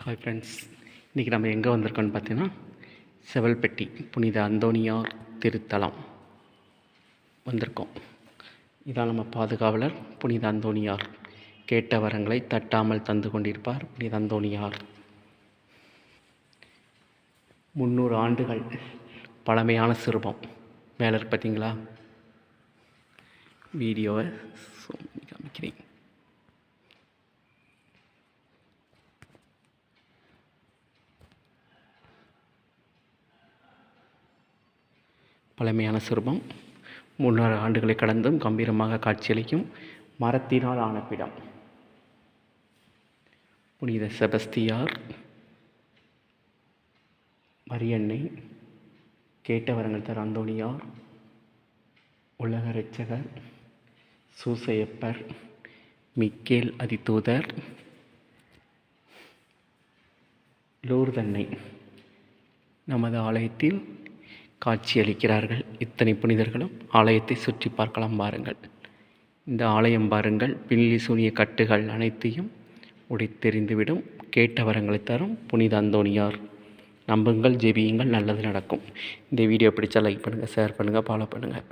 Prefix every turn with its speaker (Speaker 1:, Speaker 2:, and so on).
Speaker 1: Hi friends, இன்றைக்கி நம்ம எங்கே வந்திருக்கோன்னு பார்த்தீங்கன்னா செவல்பட்டி புனித அந்தோணியார் திருத்தலம் வந்திருக்கோம். இதான் நம்ம பாதுகாவலர் புனித அந்தோணியார். கேட்ட வரங்களை தட்டாமல் தந்து கொண்டிருப்பார் புனித அந்தோணியார். 300 ஆண்டுகள் பழமையான சிற்பம் மேலே இருக்கு பார்த்தீங்களா? வீடியோவை காமிக்கிறேன். பழமையான சிற்பம் 300 ஆண்டுகளை கடந்தும் கம்பீரமாக காட்சியளிக்கும் மரத்தினால் ஆன பிடம். புனித செபஸ்தியார், மரியன்னை, கேட்ட வரங்கள் தர அந்தோணியார், உலக இரட்சகர், சூசையப்பர், மிக்கேல் அதிதூதர், லூர்தன்னை நமது ஆலயத்தில் காட்சியளிக்கிறார்கள். இத்தனை புனிதர்களும் ஆலயத்தை சுற்றி பார்க்கலாம் பாருங்கள். இந்த ஆலயம் பாருங்கள், பில்லி சூனிய கட்டுகள் அனைத்தையும் உடைத்தெறிந்துவிடும் கேட்ட வரங்களை தரும் புனித அந்தோணியார். நம்புங்கள், ஜெபியுங்கள், நல்லது நடக்கும். இந்த வீடியோ பிடிச்சா லைக் பண்ணுங்கள், ஷேர் பண்ணுங்கள், ஃபாலோ பண்ணுங்கள்.